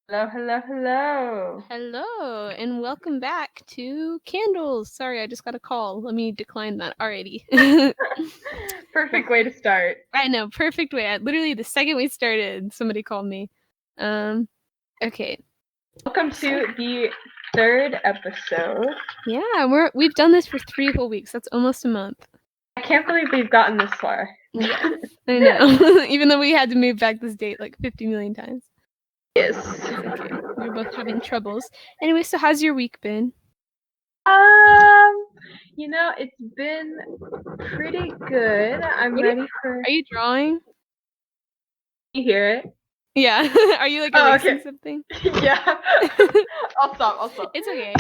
Hello, hello, hello. Hello, and welcome back to Candles. Sorry, I just got a call. Let me decline that already. Perfect way to start. I know, perfect way. Literally, the second we started, somebody called me. Okay. Welcome to the third episode. Yeah, we've done this for 3 whole weeks. That's almost a month. I can't believe we've gotten this far. Yes, I know. Even though we had to move back this date like 50 million times. Yes. It's okay. We're both having troubles. Anyway, so how's your week been? It's been pretty good. I'm ready for Are you drawing? you hear it. Yeah. Are you like Oh, erasing okay. something? Yeah. I'll stop. It's okay.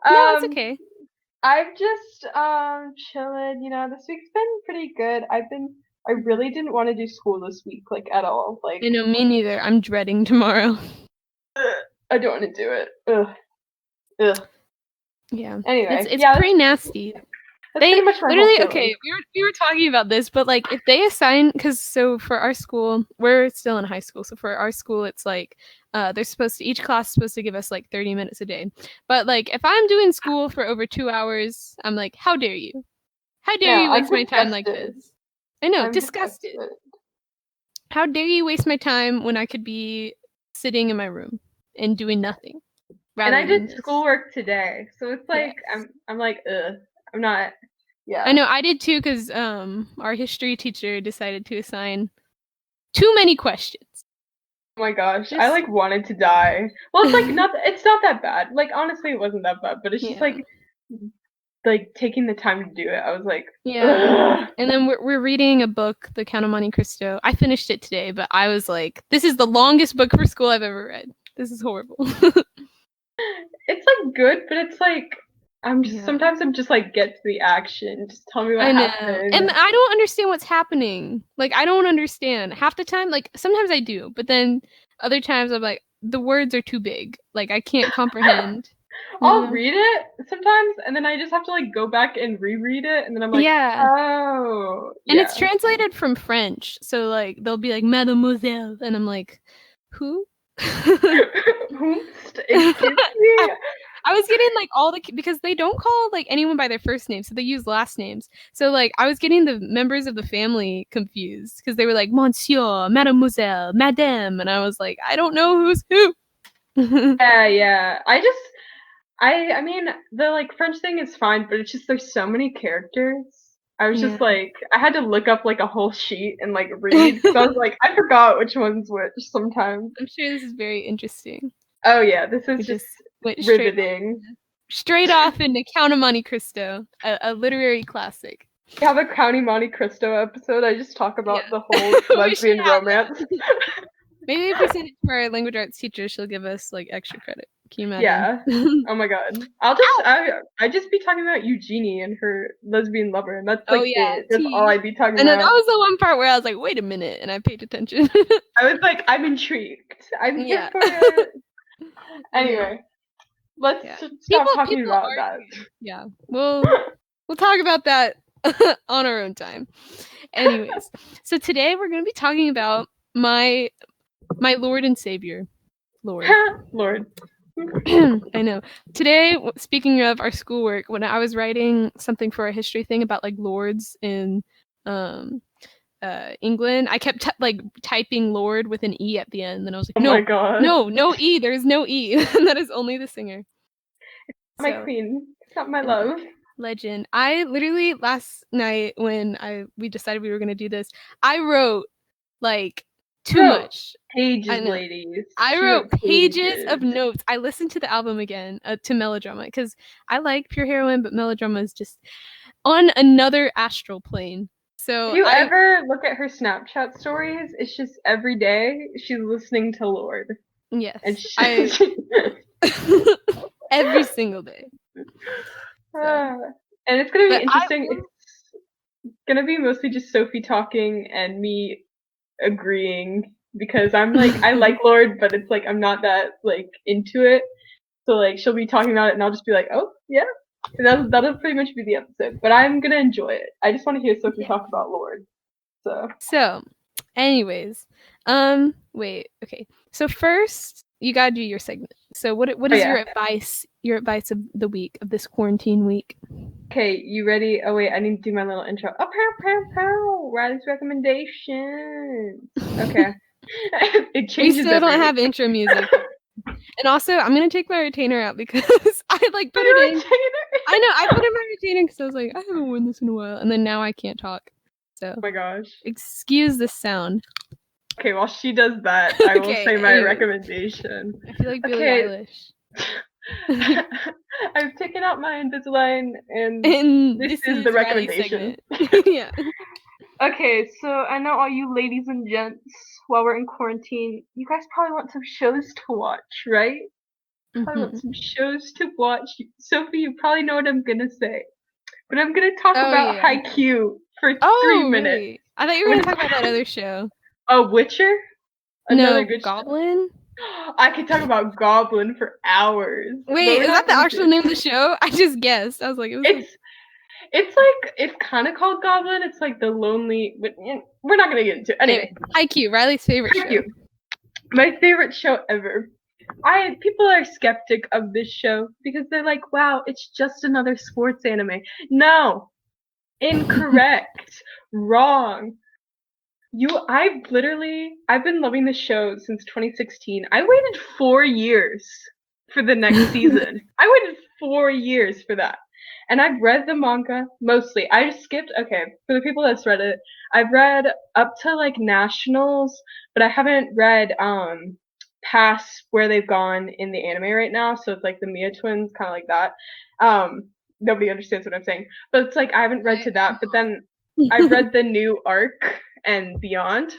No, it's okay. I've just chilling, this week's been pretty good. I really didn't want to do school this week, like at all. Like I know, me neither. I'm dreading tomorrow. I don't want to do it. Ugh. Ugh. Yeah. It's Anyway, it's yeah, pretty nasty. that's They pretty much my whole literally feeling. okay, we were talking about this, but like if they assign so for our school, we're still in high school, so for our school it's like they're supposed to each class is supposed to give us like 30 minutes a day. But like if I'm doing school for over 2 hours, I'm like, how dare you? How dare Yeah, you I'm waste my time like disgusted. this? I know, I'm disgusted. disgusted. How dare you waste my time when I could be sitting in my room and doing nothing And rather I than did this. schoolwork today, so it's like Yes. I'm like, ugh. I'm not. I Yeah. know I did too because our history teacher decided to assign too many questions. Oh my gosh, I Just like wanted to die. Well, it's like not. It's not that bad. Like honestly, it wasn't that bad. But it's just yeah, like taking the time to do it. I was like, yeah. ugh. And then we're reading a book, The Count of Monte Cristo. I finished it today, but I was like, this is the longest book for school I've ever read. This is horrible. It's like good, but it's like yeah, I'm just like get to the action. Just tell me what I know, happened. and I don't understand what's happening. Like I don't understand half the time. Like sometimes I do, but then other times I'm like, the words are too big. Like I can't comprehend. You I'll know? read it sometimes, and then I just have to like go back and reread it, and then I'm like, Yeah. oh And it's yeah. translated from French. So like they'll be like Mademoiselle and I'm like, who? Oops, excuse me. I was getting like all the because they don't call like anyone by their first name, so they use last names. So like I was getting the members of the family confused because they were like Monsieur, Mademoiselle, Madame, and I was like, I don't know who's who. Yeah. I mean, the like French thing is fine, but it's just there's so many characters. I was yeah, just like, I had to look up like a whole sheet and like read because I was like, I forgot which one's which sometimes. I'm sure this is very interesting. Oh yeah, this We is just just went riveting. straight off into Count of Monte Cristo, a literary classic. We have a County Monte Cristo episode. I just talk Yeah. about the whole We should lesbian have romance. that. Maybe if we send it to our language arts teacher, she'll give us like extra credit. Can you imagine? Yeah. Oh my god. Ow! I just be talking about Eugenie and her lesbian lover, and that's Oh like yeah, it. That's all T. I'd be talking I know that about. was the one part where I was like, wait a minute, and I paid attention. I was like, I'm intrigued. I'm here yeah. for it. I know. Anyway, let's Yeah. stop talking People about that. argue. Yeah. We'll talk about that on our own time. Anyways, so today we're gonna be talking about my Lord and Savior, Lord. Lord. I know. Today, speaking of our schoolwork, when I was writing something for a history thing about like lords in um, England, I kept like typing "lord" with an e at the end, and I was like, Oh my no, god. no, no e. There's no e. That is only the singer. My So queen. Not my I know. love. Legend. I literally last night when we decided we were gonna do this, I wrote like too Wrote much. I pages, know. ladies. I She wrote wrote pages of pages. notes. I listened to the album again, to Melodrama, because I like Pure Heroine, but Melodrama is just on another astral plane. If So you ever look at her Snapchat stories, it's just every day she's listening to Lorde. And yes, she, I every single day. So, and it's gonna be but I interesting. It's gonna be mostly just Sofie talking and me agreeing because I'm like I like Lorde, but it's like I'm not that like into it. So like she'll be talking about it and I'll just be like, oh yeah. And that'll pretty much be the episode. But I'm gonna enjoy it. I just want to hear Sophie yeah. talk about Lorde. So So, anyways, wait, okay. So first, you gotta do your segment. So what is your advice? Your advice of the week, of this quarantine week? Okay, you ready? Oh wait, I need to do my little intro. Oh, pow. Riley's recommendations. Okay. It changes. We still don't have intro music. And also, I'm gonna take my retainer out because I like put it in. I know, I put in my retainer because I was like, I haven't worn this in a while, and then now I can't talk. So, oh my gosh. Excuse the sound. Okay, while she does that, I will say my recommendation. I feel like Billie Eilish. I've taken out my Invisalign, and this is the recommendation. Yeah. Okay, so I know all you ladies and gents, while we're in quarantine, you guys probably want some shows to watch, right? Probably want some shows to watch. Sofie, you probably know what I'm gonna say. But I'm gonna talk about Haikyuu for 3 minutes. Really? I thought you were gonna talk about that other show. Oh, Witcher? Another good Goblin? Show? I could talk about Goblin for hours. Wait, is that the actual name of the show? I just guessed. I was like, it's like, it's kind of called Goblin. It's like the lonely, but we're not gonna get into it. Anyway, Haikyuu, Riley's favorite show. My favorite show ever. People are skeptic of this show because they're like, wow, it's just another sports anime. No, incorrect, wrong. I've been loving this show since 2016. I waited 4 years for the next season. I waited 4 years for that. And I've read the manga mostly. I just skipped, okay, for the people that's read it, I've read up to like Nationals, but I haven't read past where they've gone in the anime right now. So it's like the Mia twins, kind of like that. Nobody understands what I'm saying. But it's like I haven't read to that, but then I read the new arc and beyond.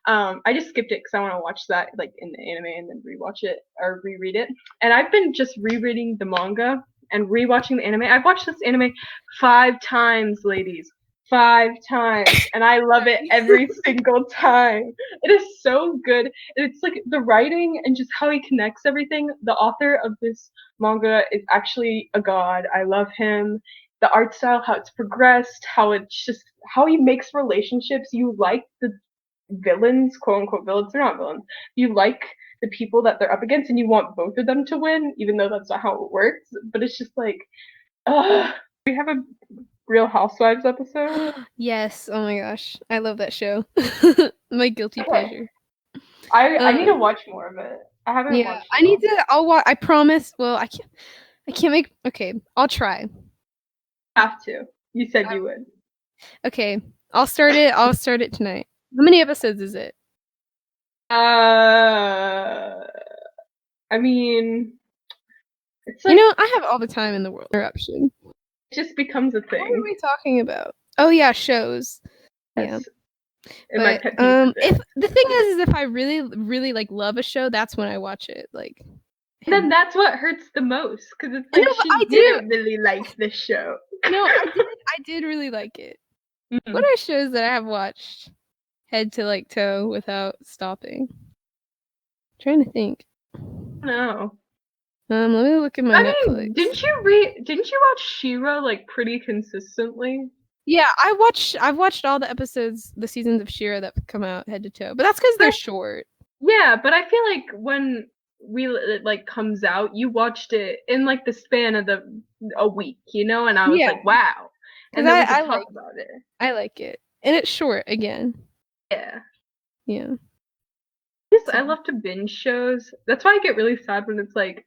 I just skipped it because I want to watch that like in the anime and then rewatch it or reread it. And I've been just rereading the manga and rewatching the anime. I've watched this anime 5 times, ladies. 5 times, and I love it every single time. It is so good. It's like the writing and just how he connects everything. The author of this manga is actually a god. I love him. The art style, how it's progressed, how he makes relationships. You like the villains, quote unquote villains. They're not villains. You like the people that they're up against, and you want both of them to win, even though that's not how it works. But it's just like, we have a Real Housewives episode. Yes. Oh my gosh, I love that show. My guilty pleasure. I need to watch more of it. I haven't watched it. I need to. I'll watch. I promise. Well, I can't make. Okay, I'll try. Have to. You said you would. Okay, I'll start it. I'll start it tonight. How many episodes is it? I mean, it's like, I have all the time in the world. Interruption. It just becomes a thing. What are we talking about? Oh yeah, shows. Yes. Yeah. But if the thing is if I really, really like love a show, that's when I watch it. Like. Then that's what hurts the most because it's like I didn't really like this show. No, I did really like it. Mm-hmm. What are shows that I have watched head to like toe without stopping? I'm trying to think. No. Let me look at my Netflix. Didn't you watch She-Ra like pretty consistently? Yeah, I've watched all the episodes, the seasons of She-Ra that come out head to toe, but that's because they're short. Yeah, but I feel like when it like comes out, you watched it in like the span of a week, and I was like, wow. And then we could talk about it. I like it, and it's short again. Yeah. Yeah. Yes, I love to binge shows. That's why I get really sad when it's like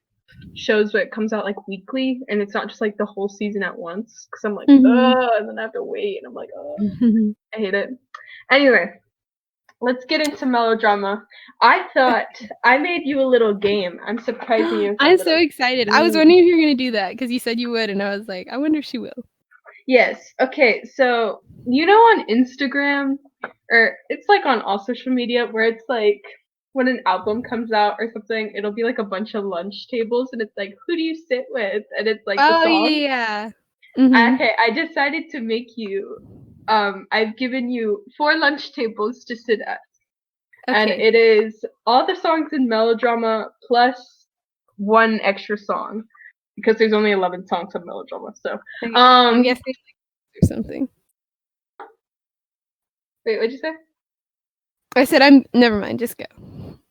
shows where it comes out like weekly and it's not just like the whole season at once because I'm like, and then I have to wait and I'm like, I hate it. Anyway, let's get into Melodrama. I thought I made you a little game. I'm surprising you. I'm so excited. I was wondering if you were going to do that because you said you would and I was like, I wonder if she will. Yes. Okay, so on Instagram or it's like on all social media where it's like when an album comes out or something, it'll be like a bunch of lunch tables and it's like, who do you sit with? And it's like the song. Yeah. Mm-hmm. Okay, I decided to make you I've given you 4 lunch tables to sit at. Okay. And it is all the songs in Melodrama plus 1 extra song. Because there's only 11 songs of Melodrama, so I'm guessing or something. Wait, what'd you say? I said never mind, just go.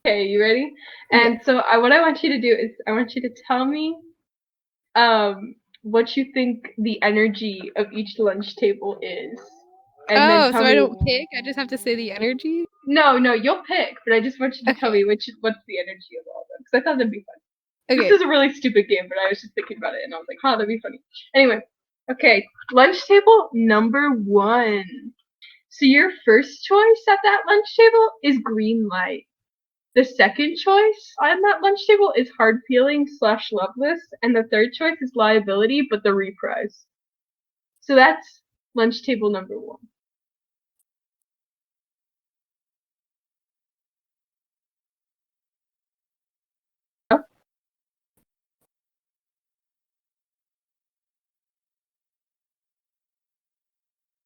Okay, you ready? And Yeah. so what I want you to do is I want you to tell me what you think the energy of each lunch table is. And then Oh, tell so I me don't pick. I just have to say the energy. no, you'll pick, but I just want you to tell Okay. me what's the energy of all of them. Because I thought that'd be fun. This Okay. is a really stupid game, but I was just thinking about it and I was like, huh, that'd be funny. Anyway, okay, lunch table number 1. So your first choice at that lunch table is green light. The second choice on that lunch table is hard feelings / loveless, and the third choice is liability, but the reprise. So that's lunch table number 1. Oh,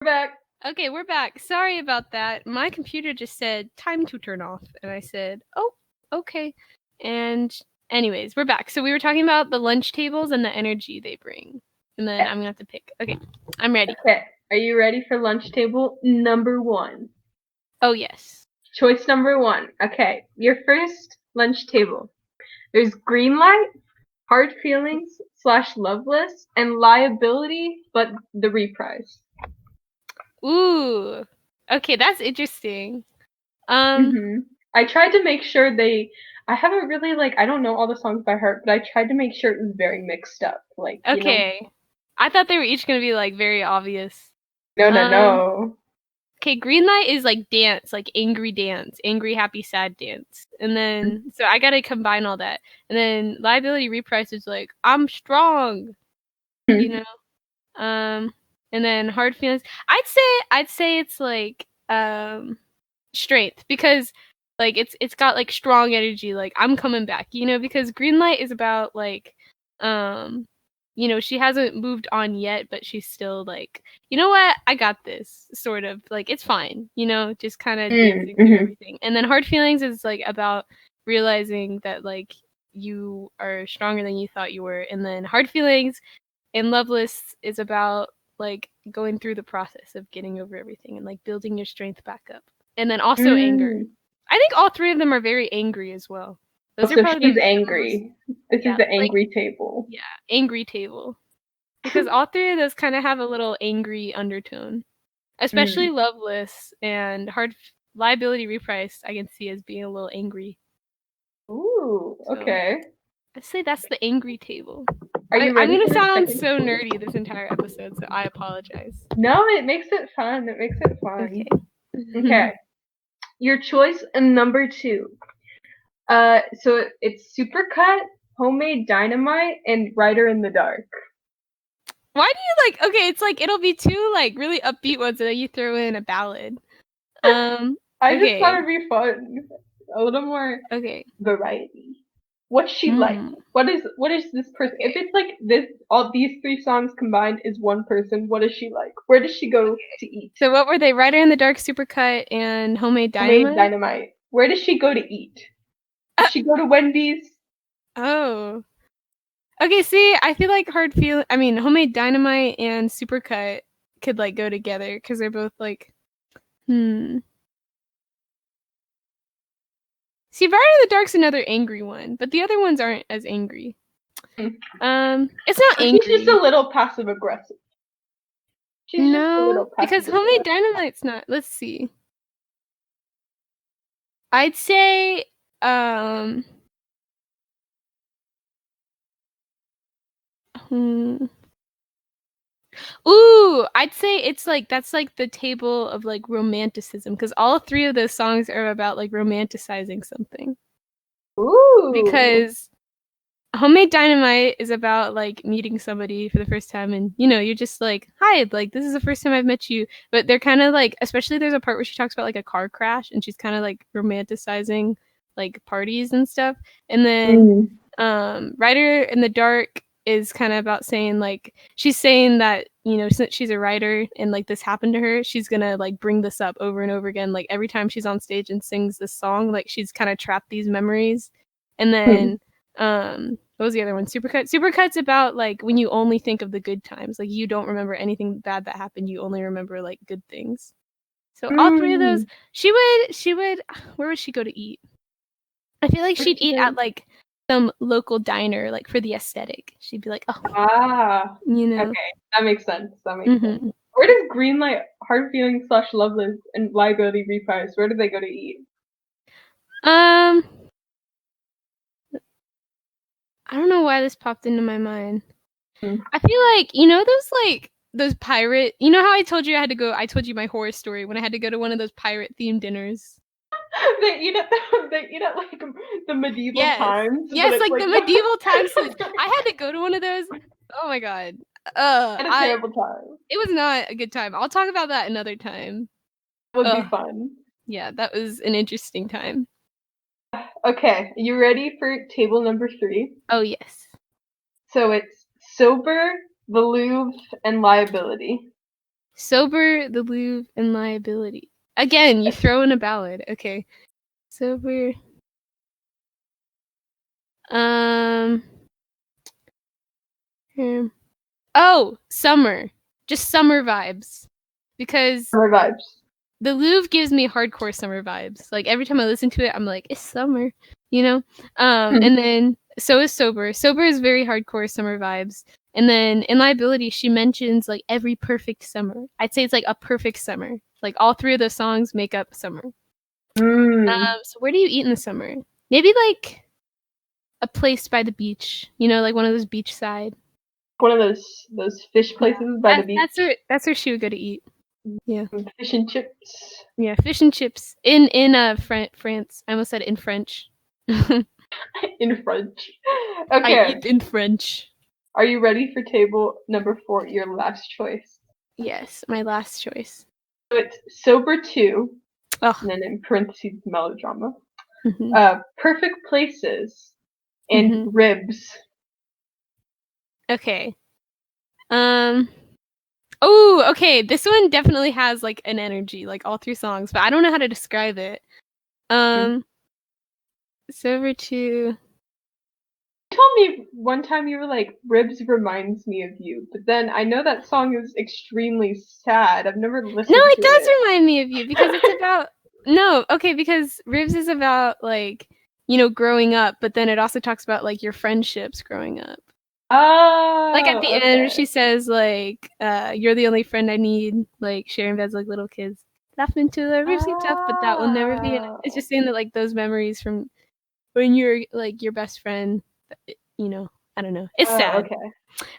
we're back. Okay, we're back. Sorry about that. My computer just said time to turn off, and I said, "Oh, okay." And anyways, we're back. So we were talking about the lunch tables and the energy they bring, and then I'm gonna have to pick. Okay, I'm ready. Okay, are you ready for lunch table number 1? Oh yes. Choice number 1. Okay, your first lunch table. There's green light, hard feelings / loveless, and liability, but the reprise. Ooh. Okay, that's interesting. I tried to make sure I haven't really I don't know all the songs by heart, but I tried to make sure it was very mixed up. Okay. I thought they were each gonna be like very obvious. No, no, Um. no. Okay, green light is like dance, like angry dance, angry, happy, sad dance. And then, so I gotta combine all that. And then liability reprise is like, I'm strong, you know? And then hard feelings. I'd say it's like, strength because like it's got like strong energy, like I'm coming back, because green light is about like, um, she hasn't moved on yet, but she's still like, you know what? I got this, sort of. Like, it's fine, just kind of dancing through Mm-hmm. everything. And then hard feelings is like about realizing that like you are stronger than you thought you were. And then hard feelings and loveless is about like going through the process of getting over everything and like building your strength back up. And then also anger. Mm. I think all three of them are very angry as well. Those are So probably she's the most, angry. This is yeah, the like, angry table. yeah, angry table. Because all three of those kind of have a little angry undertone, especially Mm. Loveless and Hard Liability Repriced. I can see as being a little angry. Ooh, So okay. I'd say that's the angry table. Are you I'm ready gonna for the sound second? so nerdy this entire episode, so I apologize. No, it makes it fun. It makes it fun. Okay. Okay. Your choice number 2. So it's Supercut, Homemade Dynamite, and Ryder in the Dark. Why do you like? Okay, it's like it'll be two like really upbeat ones, and then you throw in a ballad. I just thought Okay. it'd be fun. A little more Okay. variety. What's she like? Hmm. What is this person? If Okay. it's like this, all these 3 songs combined is one person. What is she like? Where does she go to eat? So what were they? Rider in the Dark, Supercut, and Homemade Homemade Dynamite? Dynamite. Where does she go to eat? Does she go to Wendy's? Oh. Okay, see, I feel like Homemade Dynamite and Supercut could like go together because they're both like, hmm. See, Rider in the Dark's another angry one, but the other ones aren't as angry. It's not She's just angry. a little passive aggressive. She's just a No, little because passive Homemade aggressive. Dynamite's not. Let's see. I'd say, um, hmm. Ooh, I'd say it's like that's like the table of like romanticism because all three of those songs are about like romanticizing something. Ooh. Because Homemade Dynamite is about like meeting somebody for the first time and you're just like, "Hi, like this is the first time I've met you." But they're kind of like, especially there's a part where she talks about like a car crash and she's kind of like romanticizing like parties and stuff. And then Mm. Ryder in the Dark is kind of about saying like she's saying that since she's a writer and like this happened to her, she's gonna like bring this up over and over again, like every time she's on stage and sings this song, like she's kind of trapped these memories. And then what was the other one? Supercut's about like when you only think of the good times, like you don't remember anything bad that happened, you only remember like good things. So all three of those, Mm. she would where would she go to eat? I feel like she'd eat at like some local diner, like for the aesthetic. She'd be like, oh, you know. Okay, that makes sense. Sense. Where does Greenlight, Hard Feelings / Loveless, and Liability Reprise? Where do they go to eat? I don't know why this popped into my mind. I feel like those pirate. You know how I told you I told you my horror story when I had to go to one of those pirate themed dinners. They eat at like the medieval times. Yes, like the medieval times. I had to go to one of those. Oh my god. Had a terrible time. It was not a good time. I'll talk about that another time. It would be fun. Yeah, that was an interesting time. Okay, you ready for table number 3? Oh yes. So it's Sober, the Louvre, and Liability. Sober, the Louvre, and Liability. Again, you throw in a ballad. Okay. Sober. Oh, summer. Just summer vibes. Because summer vibes. The Louvre gives me hardcore summer vibes. Like every time I listen to it, I'm like, it's summer, you know? And then so is Sober. Sober is very hardcore summer vibes. And then in Liability, she mentions like every perfect summer. I'd say it's like a perfect summer. Like all 3 of those songs make up summer. So where do you eat in the summer? Maybe like a place by the beach, you know, like one of those beachside. One of those fish places by the beach. That's where she would go to eat. Yeah. Fish and chips. Yeah, fish and chips in France. I almost said in French. In French. Okay. I eat in French. Are you ready for table number 4, your last choice? Yes, my last choice. So it's Sober 2, and then in parentheses, Melodrama. Perfect Places, and Ribs. Okay. Oh, okay. This one definitely has like an energy, like all 3 songs, but I don't know how to describe it. Sober 2. You told me one time you were like, Ribs reminds me of you, but then I know that song is extremely sad. I've never listened to it. No, it does remind me of you because it's about because Ribs is about like, you know, growing up, but then it also talks about like your friendships growing up. Oh, like at the end, she says like, "You're the only friend I need." Like sharing beds like little kids, laughing to the ribsy tough, but that will never be enough. It's just saying that like those memories from when you're like your best friend, you know. I don't know. It's sad. Okay.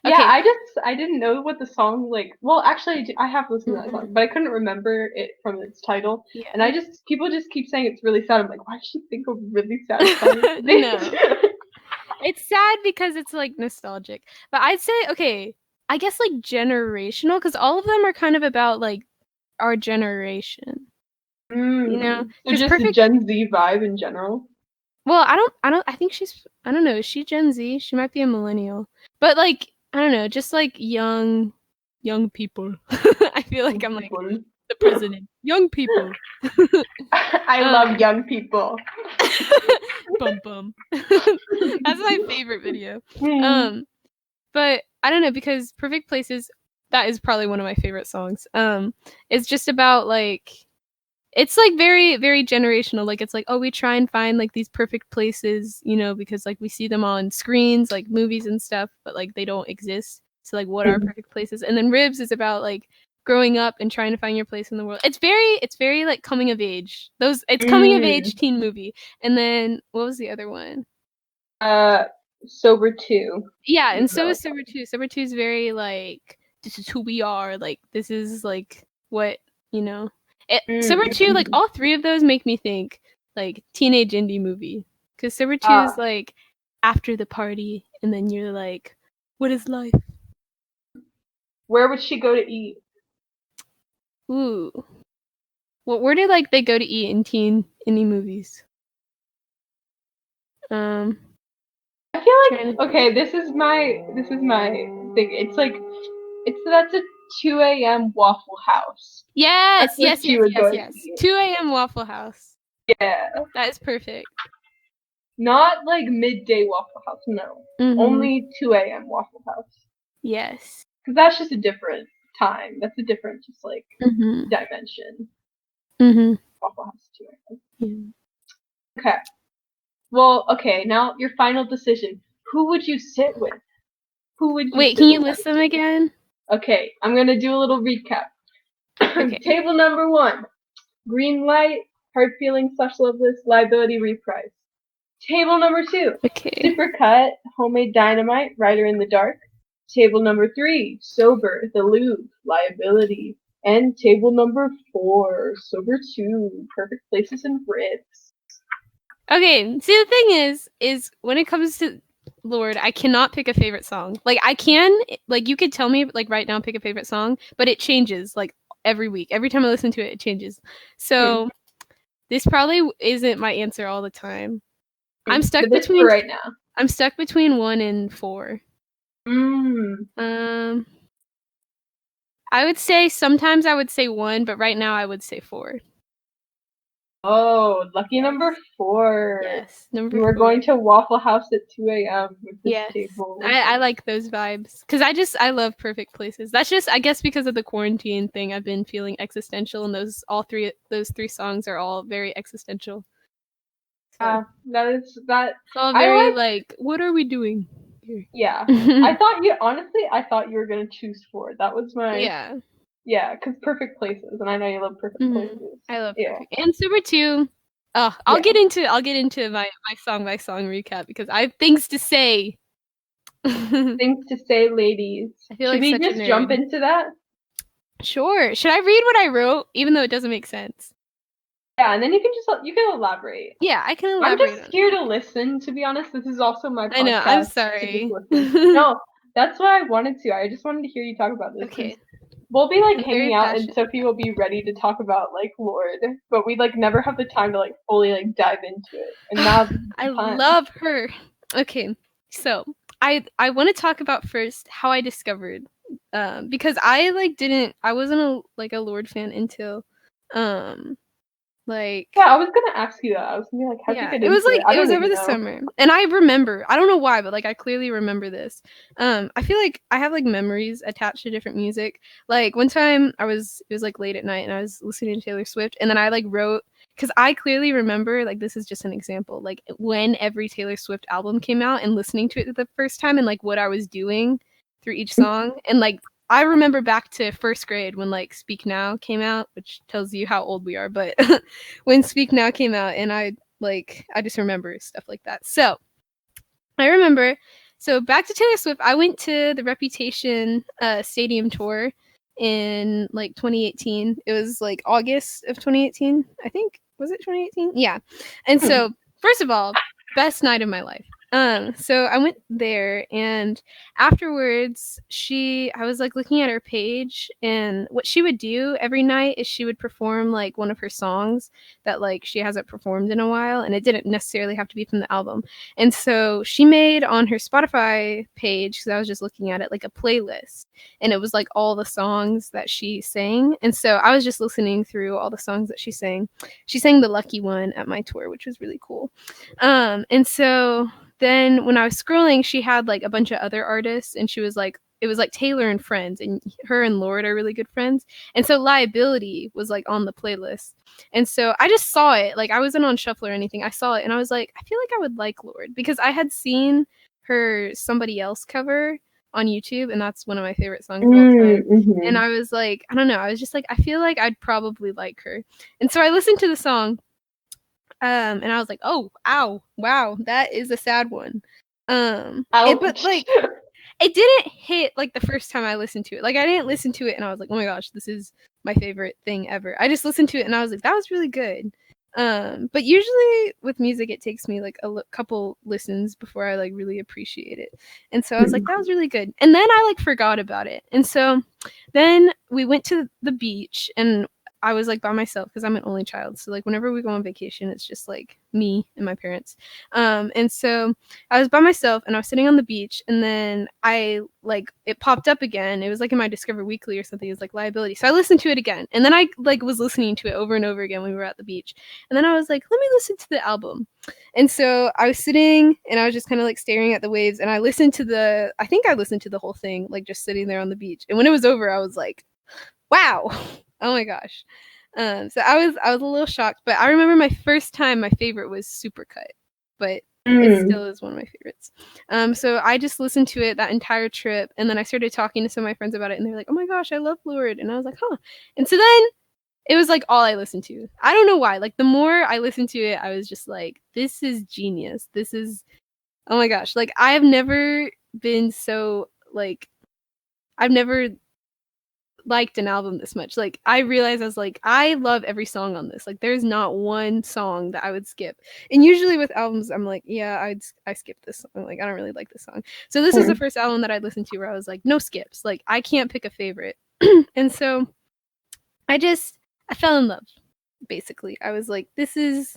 Yeah, I didn't know what the song like. Well, actually, I have listened to that song, but I couldn't remember it from its title. Yeah. And people just keep saying it's really sad. I'm like, why did she think of really sad song? No. It's sad because it's like nostalgic. But I'd say, okay, I guess like generational, because all of them are kind of about like our generation. You know? So just a Gen Z vibe in general. Well, I think I don't know, is she Gen Z? She might be a millennial. But like, I don't know, just like young people. I feel like I'm like the president. Young people. I love young people. Bum bum. That's my favorite video. But I don't know, because Perfect Places, that is probably one of my favorite songs. It's just about like, it's like very, very generational. Like it's like, oh, we try and find like these perfect places, you know, because like we see them on screens, like movies and stuff, but like they don't exist. So like, what are perfect places? And then Ribs is about like growing up and trying to find your place in the world. It's very like coming of age. It's coming of age teen movie. And then what was the other one? Sober 2. Yeah, and so is Sober 2. Sober 2 is very like, this is who we are. Like this is like what, you know. Sober 2, like all 3 of those make me think like teenage indie movie. Because Sober 2 is like after the party, and then you're like, what is life? Where would she go to eat? Ooh. Well, where do like they go to eat in teen indie movies? I feel like okay, this is my thing. It's like that's a 2 a.m. Waffle House. Yes. 2 a.m. Waffle House. Yeah. That is perfect. Not like midday Waffle House, no. Only 2 a.m. Waffle House. Yes. Because that's just a different time. That's a different just like dimension. Waffle House 2 a.m. Okay. Well, okay, now your final decision. Who would you sit with? Who would you Wait, sit can you with? list them again? Okay, I'm gonna do a little recap. Okay. Table number 1. Green light, hard feelings / loveless, liability reprise. Table number 2. Okay. Supercut, homemade dynamite, Ryder in the dark. Table number 3. Sober, the Louvre, liability. And table number 4. Sober 2, perfect places and bricks. Okay. See, the thing is when it comes to Lorde, I cannot pick a favorite song. Like I can, like you could tell me like right now pick a favorite song, but it changes like every week. Every time I listen to it, it changes. So this probably isn't my answer all the time. I'm stuck But this for between right now. 1 and 4. Mmm. I would say sometimes I would say 1, but right now I would say 4. Oh, lucky Yes. number 4. Yes, number You are 4. going to Waffle House at 2 a.m. with this Yes, table. I like those vibes because I love perfect places. That's just I guess because of the quarantine thing. I've been feeling existential, and those 3 songs are all very existential. So It's all I very like. like, what are we doing here? Yeah, I thought you were gonna choose 4. That was my because perfect places, and I know you love perfect places. I love Yeah, perfect and Super 2. Oh, I'll get into my song by song recap because I have things to say. things to say, ladies. I feel Should like we such a just jump nerd. into that? Sure. Should I read what I wrote, even though it doesn't make sense? Yeah, and then you can elaborate. Yeah, I can I'm elaborate just on here it. to listen. To be honest, this is also my I know. I'm podcast to just sorry. listen. No, that's why I wanted to. I just wanted to hear you talk about this because Okay. we'll be like I'm very hanging out, and passionate. Sophie will be ready to talk about like Lorde, but we like never have the time to like fully like dive into it. And now this is I the time. love her. Okay. So, I want to talk about first how I discovered because I wasn't a Lorde fan until like Yeah, I was gonna ask you that. I was gonna be like, how'd you yeah, get into it? I it was don't over even the know. summer. And I remember, I don't know why, but like I clearly remember this. I feel like I have like memories attached to different music. Like one time it was like late at night and I was listening to Taylor Swift and then I like wrote because I clearly remember, like this is just an example, like when every Taylor Swift album came out and listening to it the first time and like what I was doing through each song. And like I remember back to first grade when like Speak Now came out, which tells you how old we are, but when Speak Now came out and I just remember stuff like that. So I remember, so back to Taylor Swift, I went to the Reputation stadium tour in like 2018. It was like August of 2018, I think. Was it 2018? Yeah. And so, first of all, best night of my life. So I went there and afterwards I was like looking at her page and what she would do every night is she would perform like one of her songs that like she hasn't performed in a while and it didn't necessarily have to be from the album. And so she made on her Spotify page, because I was just looking at it, like a playlist. And it was like all the songs that she sang. And so I was just listening through all the songs that she sang. She sang the Lucky One at my tour, which was really cool. And so then when I was scrolling, she had like a bunch of other artists and she was like, it was like Taylor and friends, and her and Lorde are really good friends. And so Liability was like on the playlist. And so I just saw it. Like I wasn't on shuffle or anything. I saw it and I was like, I feel like I would like Lorde because I had seen her Somebody Else cover on YouTube, and that's one of my favorite songs of all time. And I was like, I don't know. I was just like, I feel like I'd probably like her. And so I listened to the song. And I was like, oh, ow, wow, that is a sad one. But like, it didn't hit like the first time I listened to it. Like, I didn't listen to it and I was like, oh my gosh, this is my favorite thing ever. I just listened to it and I was like, that was really good. But usually with music, it takes me like a couple listens before I like really appreciate it. And so I was like, that was really good. And then I like forgot about it. And so then we went to the beach and I was like by myself because I'm an only child. So like whenever we go on vacation, it's just like me and my parents. And so I was by myself and I was sitting on the beach and then it popped up again. It was like in my Discover Weekly or something. It was like Liability. So I listened to it again. And then I like was listening to it over and over again when we were at the beach. And then I was like, let me listen to the album. And so I was sitting and I was just kind of like staring at the waves and I listened to I think I listened to the whole thing, like just sitting there on the beach. And when it was over, I was like, wow. Oh my gosh. So I was a little shocked, but I remember my first time my favorite was Supercut. but it still is one of my favorites. So I just listened to it that entire trip, and then I started talking to some of my friends about it, and they were like, "Oh my gosh, I love Lorde," and I was like, "Huh." And so then it was like all I listened to. I don't know why. Like the more I listened to it, I was just like, "This is genius. This is oh my gosh." Like I have never been so like I've never liked an album this much. Like I realized I was like, I love every song on this. Like there's not one song that I would skip. And usually with albums, I'm like, yeah, I skip this song. Like I don't really like this song. So this is the first album that I listened to where I was like, no skips. Like I can't pick a favorite. And so I fell in love. Basically, I was like, this is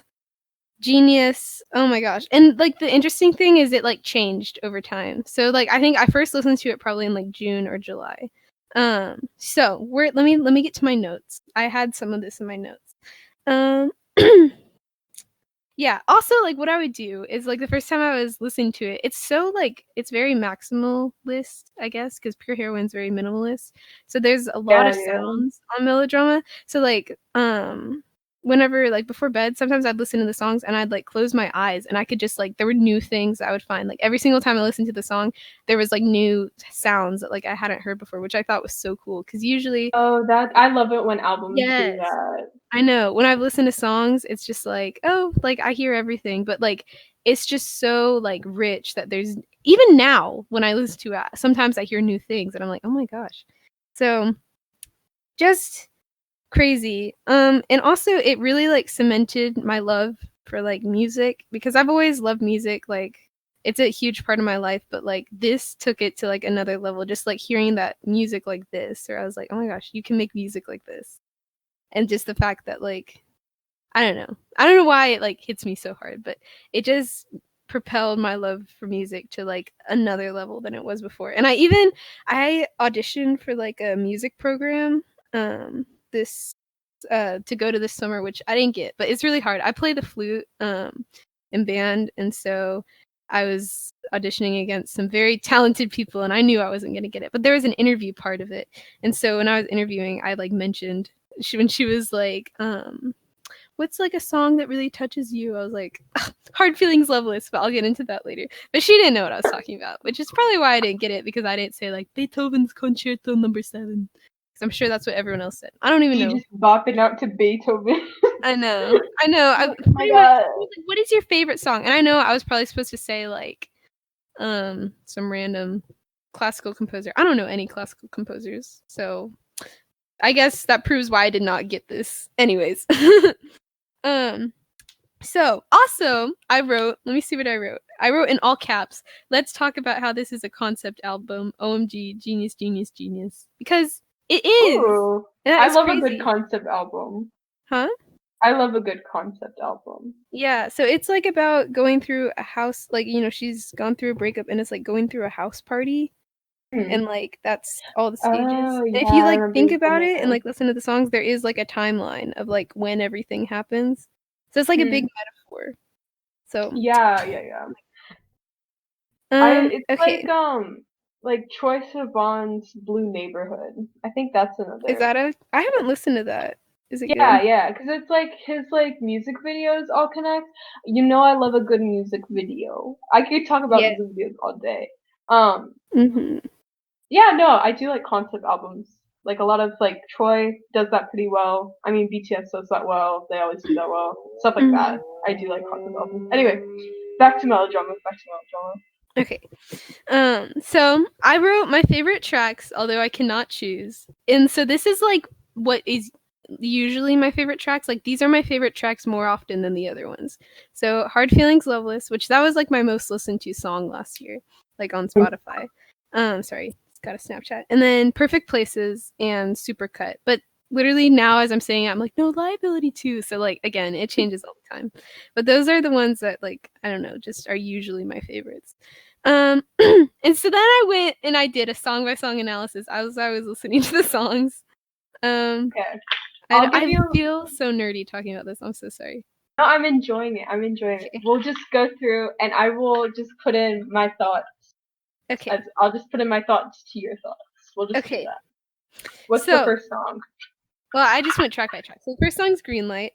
genius. Oh my gosh. And like the interesting thing is it like changed over time. So like I think I first listened to it probably in like June or July. So let me get to my notes. I had some of this in my notes. Yeah, also like what I would do is like the first time I was listening to it, it's so like it's very maximalist, I guess, because Pure Heroine's very minimalist. So there's a lot of sounds on Melodrama. So like whenever like before bed, sometimes I'd listen to the songs and I'd like close my eyes and I could just like there were new things I would find. Like every single time I listened to the song, there was like new sounds that like I hadn't heard before, which I thought was so cool because usually I love it when albums do that. I know. When I've listened to songs, it's just like, oh, like I hear everything, but like it's just so like rich that there's even now when I listen to it, sometimes I hear new things and I'm like, oh my gosh. So just crazy. And also it really like cemented my love for like music because I've always loved music. Like it's a huge part of my life, but like this took it to like another level. Just like hearing that music like this, or I was like, oh my gosh, you can make music like this. And just the fact that like I don't know why it like hits me so hard, but it just propelled my love for music to like another level than it was before. And I auditioned for like a music program this to go to this summer, which I didn't get, but it's really hard. I play the flute in band, and so I was auditioning against some very talented people and I knew I wasn't going to get it, but there was an interview part of it. And so when I was interviewing, I like mentioned when she was like what's like a song that really touches you? I was like, Hard Feelings Loveless, but I'll get into that later. But she didn't know what I was talking about, which is probably why I didn't get it because I didn't say like Beethoven's Concerto Number 7. Because I'm sure that's what everyone else said. I don't even know. Just bopping out to Beethoven. I know. Oh my god. What is your favorite song? And I know I was probably supposed to say like some random classical composer. I don't know any classical composers, so I guess that proves why I did not get this. Anyways. So also I wrote, let me see what I wrote. I wrote in all caps, let's talk about how this is a concept album. OMG, genius, genius, genius. Because it is. Ooh, I love a good concept album. Huh? I love a good concept album. Yeah, so it's like about going through a house, like, you know, she's gone through a breakup and it's like going through a house party. And like that's all the stages. And if you like think about it and like listen to the songs, there is like a timeline of like when everything happens. So it's like a big metaphor. So yeah. It's okay. like Troye Sivan's Blue Neighborhood. I think that's another. Is that I haven't listened to that. Is it good? Yeah, because it's like his like music videos all connect. You know, I love a good music video. I could talk about music videos all day. Yeah, no, I do like concept albums. Like a lot of like Troy does that pretty well. I mean, BTS does that well. They always do that well. Stuff like that. I do like concept albums. Anyway, back to Melodrama. Okay. So I wrote my favorite tracks, although I cannot choose. And so this is like what is usually my favorite tracks. Like these are my favorite tracks more often than the other ones. So Hard Feelings Loveless, which that was like my most listened to song last year, like on Spotify. Sorry, it's got a Snapchat. And then Perfect Places and Supercut. But literally now as I'm saying it, I'm like, no, Liability too. So like again, it changes all the time. But those are the ones that like, I don't know, just are usually my favorites. And so then I went and I did a song by song analysis. I was listening to the songs. Okay. I feel so nerdy talking about this. I'm so sorry. No, I'm enjoying it. We'll just go through and I will just put in my thoughts. Okay. I'll just put in my thoughts to your thoughts. We'll just do that. What's the first song? Well, I just went track by track. So the first song's Green Light.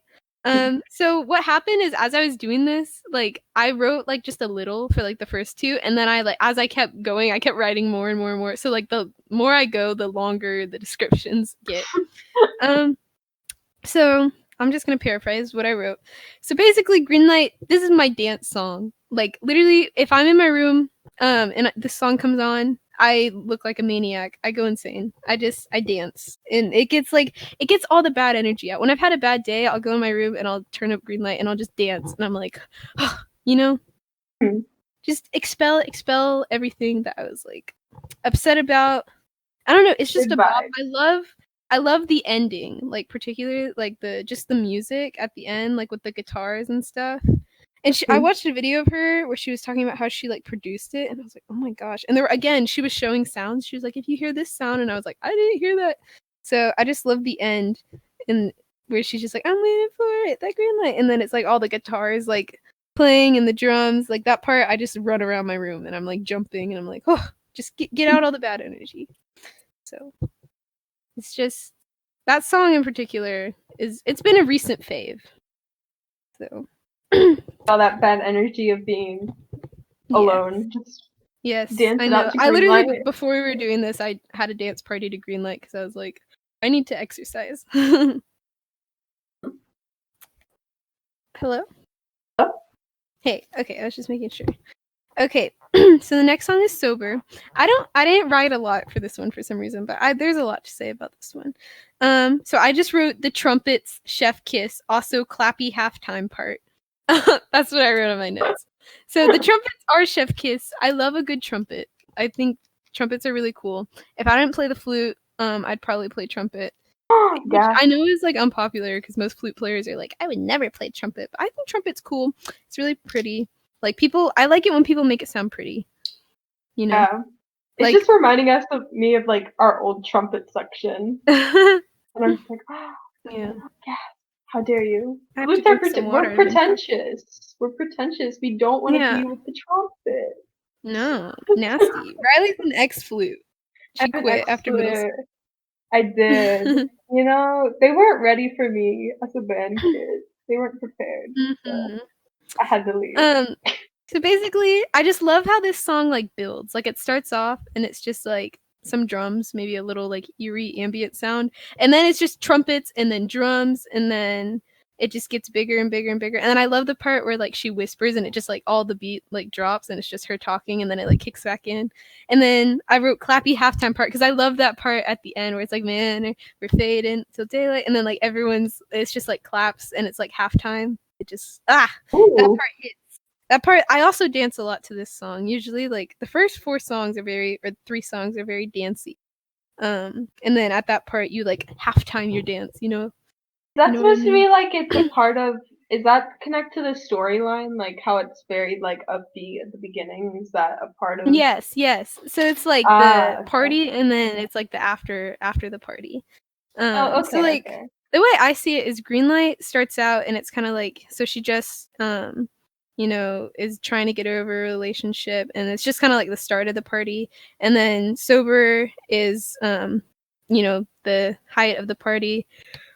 So what happened is as I was doing this, like I wrote like just a little for like the first two, and then I like as I kept going, I kept writing more and more and more. So like the more I go, the longer the descriptions get. So I'm just gonna paraphrase what I wrote. So basically, Greenlight, this is my dance song. Like literally, if I'm in my room, and this song comes on, I look like a maniac. I go insane. I dance, and it gets all the bad energy out. When I've had a bad day, I'll go in my room and I'll turn up Greenlight and I'll just dance, and I'm like, you know, Hmm. just expel everything that I was like upset about. I don't know. It's just Good a bop. vibe. I love the ending, like particularly like the music at the end, like with the guitars and stuff. And I watched a video of her where she was talking about how she like produced it, and I was like, oh my gosh. And there were, again, she was showing sounds. She was like, if you hear this sound, and I was like, I didn't hear that. So I just love the end, and where she's just like, I'm waiting for it, that green light, and then it's like all the guitars like playing and the drums, like that part. I just run around my room and I'm like jumping, and I'm like, oh, just get out all the bad energy. So it's just that song in particular it's been a recent fave. So All that bad energy of being alone, just yes, dance I it out know. to I green literally light. before we were doing this, I had a dance party to Greenlight because I was like, I need to exercise. Hello? Hey, okay, I was just making sure. Okay, so the next song is Sober. I didn't write a lot for this one for some reason, but there's a lot to say about this one. So I just wrote the trumpets, chef kiss, also clappy halftime part. That's what I wrote on my notes. So the trumpets are chef kiss. I love a good trumpet. I think trumpets are really cool. If I didn't play the flute, I'd probably play trumpet. Which Yeah. I know is like unpopular because most flute players are like, I would never play trumpet, but I think trumpet's cool. It's really pretty. Like people, I like it when people make it sound pretty. You know, Yeah. It's like just reminding us of me of like our old trumpet section. And I'm just like, yeah. yeah, how dare you? I have to Flutes are drink some water we're and then talk. pretentious. We're pretentious. We don't want to Yeah, be with the trumpet. no, nasty. Riley's an ex flute. She I'm an quit after middle ex-flute. I did. school. You know, they weren't ready for me as a band kid. They weren't prepared. So Mhm. I had to leave. So basically, I just love how this song like builds. Like it starts off and it's just like some drums, maybe a little like eerie ambient sound, and then it's just trumpets and then drums, and then it just gets bigger and bigger and bigger. And then I love the part where like she whispers and it just like all the beat like drops and it's just her talking, and then it like kicks back in. And then I wrote clappy halftime part because I love that part at the end where it's like, man, we're fading till daylight, and then like it's just like claps and it's like halftime. It just that Ooh. part hits. That part, I also dance a lot to this song. Usually, like the first or 3 songs are very dancey. And then at that part, you like halftime your dance. You That's know what I supposed to mean? be like it's a part of is that connect to the storyline? Like how it's very like upbeat at the beginning? Is that a part of Yes, yes. So it's like the okay. party, and then it's like the after the party. Oh, So okay, like okay. the way I see it is Greenlight starts out and it's kind of like so she just is trying to get over a relationship, and it's just kind of like the start of the party, and then Sober is the height of the party.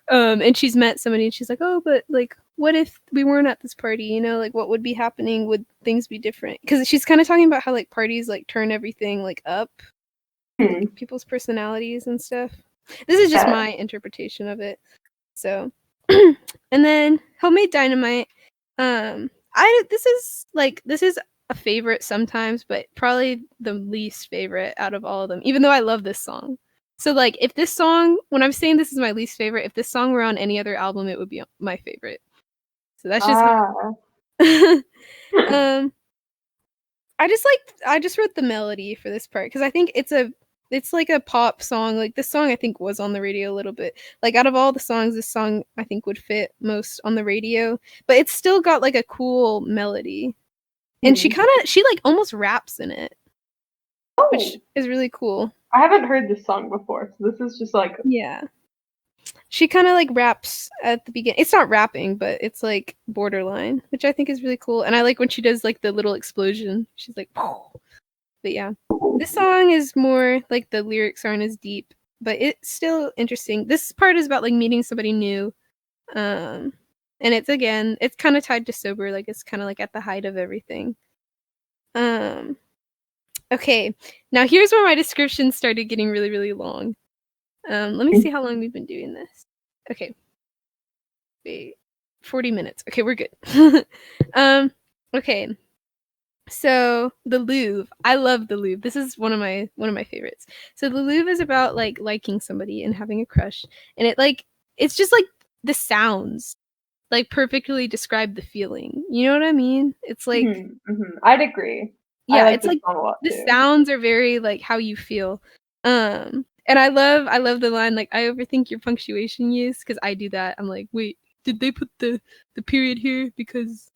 And she's met somebody and she's like, oh, but like what if we weren't at this party, like what would be happening, would things be different, because she's kind of talking about how like parties like turn everything like up, Hmm. like people's personalities and stuff. This is just Yeah. my interpretation of it. So and then Homemade Dynamite, this is a favorite sometimes, but probably the least favorite out of all of them, even though I love this song. So like if this song, when I'm saying this is my least favorite, if this song were on any other album, it would be my favorite. So that's just Ah. how um I just wrote the melody for this part because I think it's like a pop song. Like this song I think was on the radio a little bit. Like out of all the songs, this song I think would fit most on the radio. But it's still got like a cool melody. And Hmm. she like almost raps in it, which Oh, is really cool. I haven't heard this song before, so this is just like Yeah. She kind of like raps at the beginning. It's not rapping, but it's like borderline, which I think is really cool. And I like when she does like the little explosion. She's like, "Pow." But yeah, this song is more like the lyrics aren't as deep, but it's still interesting. This part is about like meeting somebody new, um, And it's kind of tied to sober, like it's kind of like at the height of everything. Okay, now here's where my description started getting really, really long. Let me see how long we've been doing this. Okay. Wait, 40 minutes. Okay, we're good. Okay. So the Louvre, I love the Louvre. This is one of my favorites. So the Louvre is about like liking somebody and having a crush, and it's just like the sounds like perfectly describe the feeling. You know what I mean? It's like I'd agree. yeah, I like it's this like song a lot the too. sounds are very like how you feel. And I love the line like I overthink your punctuation use because I do that. I'm like, wait, did they put the period here because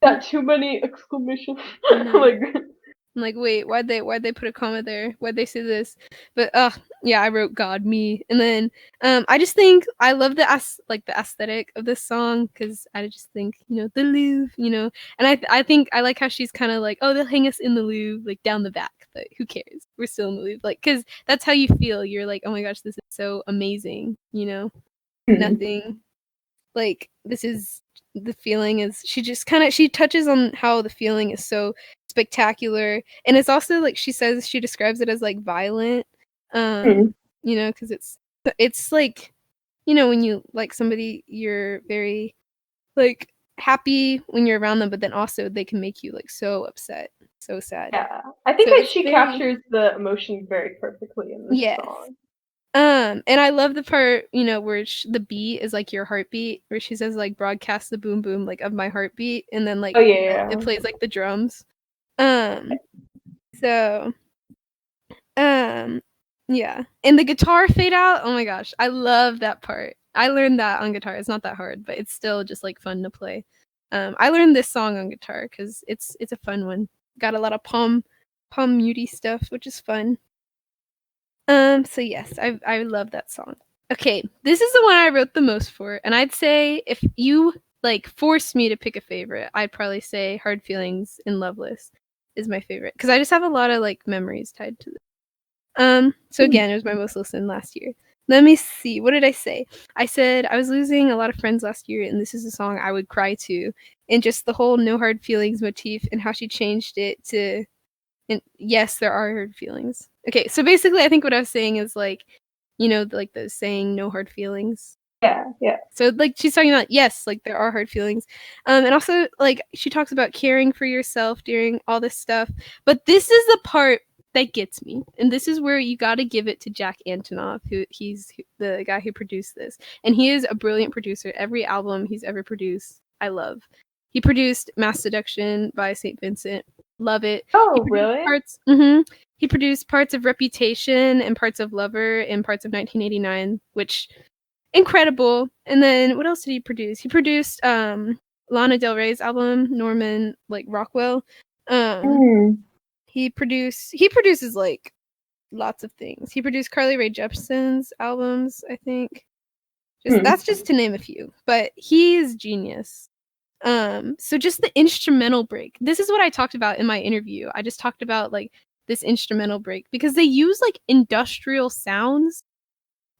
Got too many exclamations. I know. Like, I'm like, wait, why'd they put a comma there? Why'd they say this? But yeah, I wrote God, me, and then I just think I love the aesthetic of this song because I just think the Louvre, and I think I like how she's kind of like, oh, they'll hang us in the Louvre like down the back, but who cares? We're still in the Louvre, like because that's how you feel. You're like, oh my gosh, this is so amazing, nothing like this is the feeling is she touches on how the feeling is so spectacular, and it's also like she describes it as like violent, because it's like when you like somebody you're very like happy when you're around them, but then also they can make you like so upset, so sad. yeah, I think So that it's she very captures the emotion very perfectly in this yes. song. And I love the part, where the beat is like your heartbeat, where she says like broadcast the boom boom like of my heartbeat, and then like Oh yeah. it plays like the drums. So yeah, and the guitar fade out. Oh my gosh, I love that part. I learned that on guitar. It's not that hard, but it's still just like fun to play. I learned this song on guitar because it's a fun one. Got a lot of palm muty stuff, which is fun. So yes, I love that song. Okay, this is the one I wrote the most for, and I'd say if you like forced me to pick a favorite, I'd probably say Hard Feelings and Loveless is my favorite because I just have a lot of like memories tied to this. So again, it was my most listened last year. Let me see. What did I say? I said I was losing a lot of friends last year, and this is a song I would cry to, and just the whole no hard feelings motif and how she changed it to and yes, there are hard feelings. Okay, so basically, I think what I was saying is like, like the saying "no hard feelings." Yeah. So like she's talking about yes, like there are hard feelings, and also like she talks about caring for yourself during all this stuff. But this is the part that gets me, and this is where you got to give it to Jack Antonoff, he's the guy who produced this, and he is a brilliant producer. Every album he's ever produced, I love. He produced Mass Seduction by St. Vincent. Love it. Oh really? He produced parts of Reputation and parts of Lover and parts of 1989, which incredible. And then what else did he produce? He produced Lana Del Rey's album, Norman like Rockwell. He produces like lots of things. He produced Carly Rae Jepsen's albums, I think. That's just to name a few. But he is genius. So just the instrumental break. This is what I talked about in my interview. I just talked about like this instrumental break because they use like industrial sounds,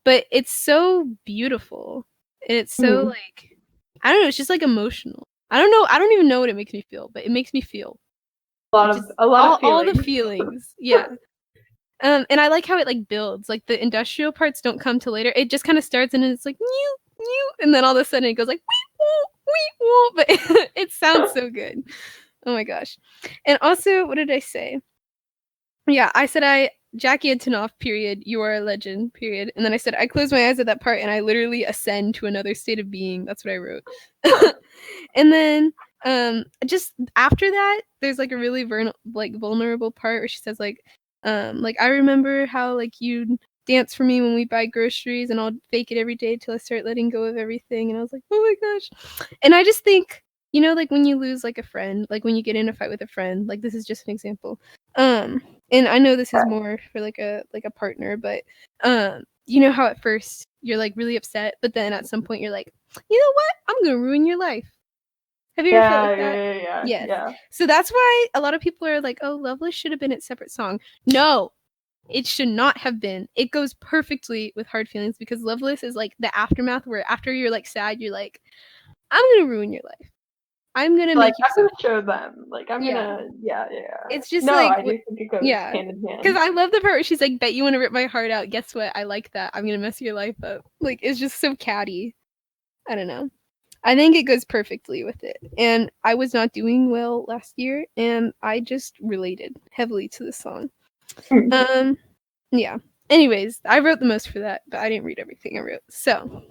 but it's so beautiful. And it's so like I don't know, it's just like emotional. I don't know, I don't even know what it makes me feel, but it makes me feel A lot of feelings. all the feelings. Yeah. And I like how it like builds. Like the industrial parts don't come till later. It just kind of starts and it's like new, and then all of a sudden it goes like wee woo, but it sounds so good. Oh my gosh. And also, what did I say? Yeah, I said Jackie Antonoff, period, you are a legend, period. And then I said I close my eyes at that part and I literally ascend to another state of being. That's what I wrote. And then just after that, there's like a really vulnerable part where she says like I remember how like you dance for me when we buy groceries and I'll fake it every day till I start letting go of everything. And I was like, oh my gosh. And I just think, like when you lose like a friend, like when you get in a fight with a friend, like this is just an example. And I know this is more for like a partner, but you know how at first you're like really upset, but then at some point you're like, you know what? I'm gonna ruin your life. Have you ever felt like that? Yes. Yeah. So that's why a lot of people are like, oh, Loveless should have been its separate song. No, it should not have been. It goes perfectly with Hard Feelings because Loveless is like the aftermath where after you're like sad, you're like, I'm gonna ruin your life. I'm gonna Like, make you I'm so. gonna show them. Like, I'm Yeah. gonna, yeah. It's just No, like, I do think it goes yeah. hand in Because hand. I love the part where she's like, bet you want to rip my heart out. Guess what? I like that. I'm gonna mess your life up. Like, it's just so catty. I don't know. I think it goes perfectly with it. And I was not doing well last year, and I just related heavily to this song. Yeah. Anyways, I wrote the most for that, but I didn't read everything I wrote. So,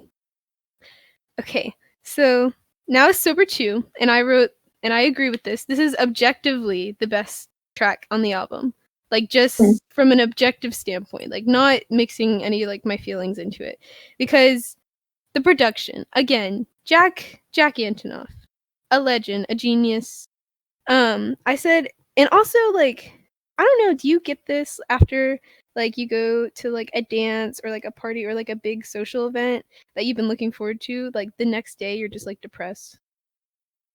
okay. So now it's Sober 2, and I wrote, and I agree with this. This is objectively the best track on the album. Like, just from an objective standpoint, like, not mixing any, like, my feelings into it. Because the production, again, Jack Antonoff, a legend, a genius. I said, and also, like, I don't know, do you get this after, like, you go to, like, a dance or, like, a party or, like, a big social event that you've been looking forward to, like, the next day you're just, like, depressed?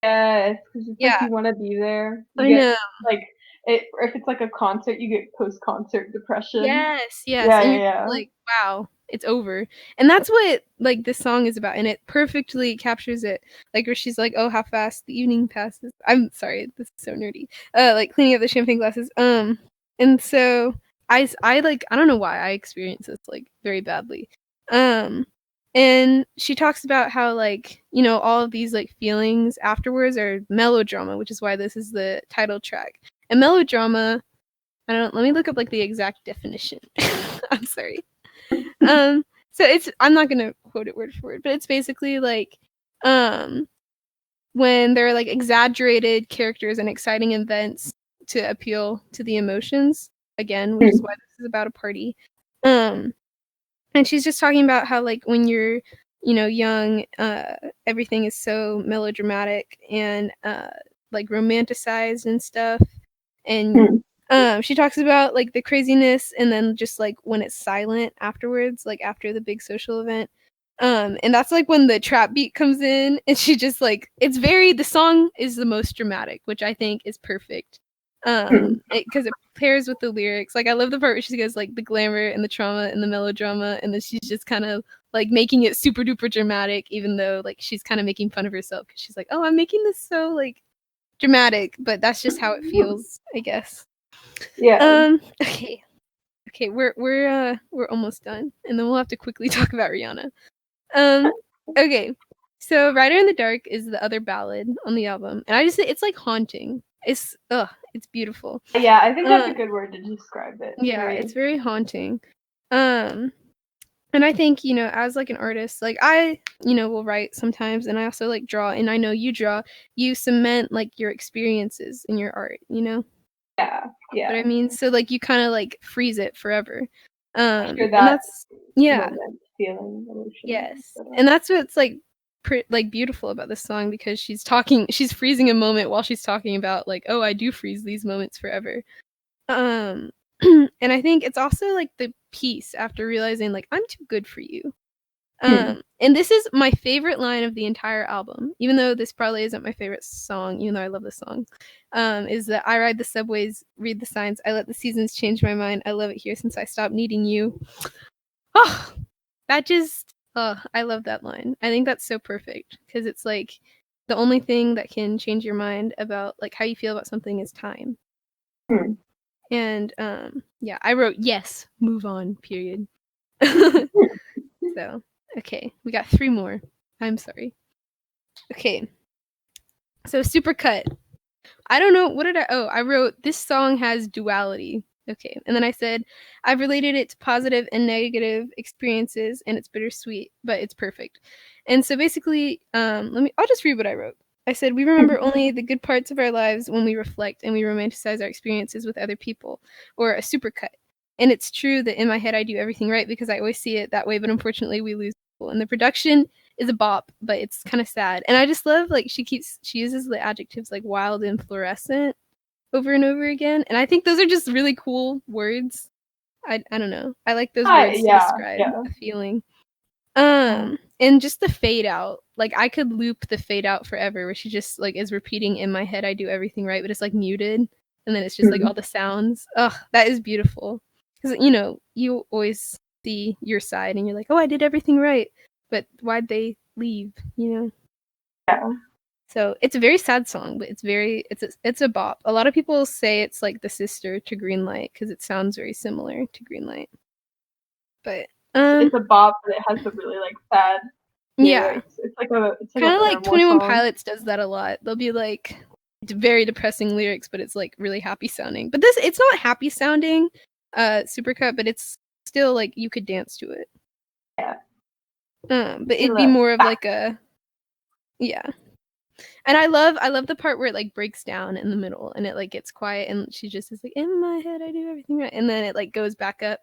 Yes, because it's like Yeah, you want to be there. You I get know. like it, or if it's like a concert, you get post-concert depression. Yes, Yeah, and yeah, you're just yeah. like, "Wow, it's over." And that's what, like, this song is about, and it perfectly captures it. Like, where she's like, "Oh, how fast the evening passes." I'm sorry, this is so nerdy. Like, cleaning up the champagne glasses. And so I like, I don't know why I experience this, like, very badly. Um, and she talks about how, like, you know, all of these, like, feelings afterwards are melodrama, which is why this is the title track. And melodrama, I don't. Let me look up like the exact definition. I'm sorry. So it's. I'm not gonna quote it word for word, but it's basically like, um, when there are like exaggerated characters and exciting events to appeal to the emotions. Again, which is why this is about a party. Um, and she's just talking about how, like, when you're, you know, young, everything is so melodramatic and like romanticized and stuff. And she talks about, like, the craziness and then just, like, when it's silent afterwards, like, after the big social event. And that's, like, when the trap beat comes in and she just, like, it's very, the song is the most dramatic, which I think is perfect. Because it pairs with the lyrics. Like, I love the part where she goes, like, the glamour and the trauma and the melodrama, and then she's just kind of, like, making it super duper dramatic, even though, like, she's kind of making fun of herself because she's like, oh, I'm making this so, like, dramatic, but that's just how it feels, I guess. Yeah. Okay. Okay, we're almost done, and then we'll have to quickly talk about Rihanna. Okay. So Ryder in the Dark is the other ballad on the album, and I just say it's like haunting. It's beautiful. Yeah, I think that's a good word to describe it. Yeah, it's very haunting. And I think, you know, as like an artist, like I, you know, will write sometimes, and I also like draw, and I know you draw, you cement like your experiences in your art, you know? Yeah, What yeah. I mean? So like you kind of like freeze it forever. After And that that's, yeah, moment, feeling, emotion, yes. etc. And that's what's like like beautiful about this song, because she's freezing a moment while she's talking about, like, oh, I do freeze these moments forever. Um and I think it's also like the peace after realizing, like, I'm too good for you. And this is my favorite line of the entire album, even though this probably isn't my favorite song, even though I love the song. Is that I ride the subways, read the signs, I let the seasons change my mind. I love it here since I stopped needing you. Oh, that just, oh, I love that line. I think that's so perfect, because it's like the only thing that can change your mind about like how you feel about something is time. And yeah, I wrote yes, move on, period. So, okay, we got 3 more. I'm sorry. Okay. So Supercut. I don't know, what did I wrote this song has duality. Okay. And then I said I've related it to positive and negative experiences, and it's bittersweet, but it's perfect. And so basically, I'll just read what I wrote. I said, we remember only the good parts of our lives when we reflect, and we romanticize our experiences with other people, or a supercut. And it's true that in my head I do everything right because I always see it that way, but unfortunately we lose people. And the production is a bop, but it's kind of sad. And I just love, like, she uses the adjectives like wild and fluorescent over and over again. And I think those are just really cool words. I don't know. I like those words to Yeah, describe yeah. a feeling. And just the fade out. Like, I could loop the fade out forever, where she just like is repeating in my head I do everything right, but it's like muted, and then it's just like all the sounds. Ugh, that is beautiful. Because, you know, you always see your side and you're like, oh, I did everything right. But why'd they leave, you know? Yeah. So it's a very sad song, but it's a bop. A lot of people say it's like the sister to Greenlight because it sounds very similar to Greenlight. But it's a bop, but it has the really like sad lyrics. It's like a kind of like Paramore 21 song. Pilots does that a lot. They'll be like very depressing lyrics, but it's like really happy sounding. But it's not happy sounding, Supercut, but it's still like you could dance to it. Yeah. But it'd be more of like a And I love the part where it like breaks down in the middle and it like gets quiet and she just is like, in my head I do everything right, and then it like goes back up.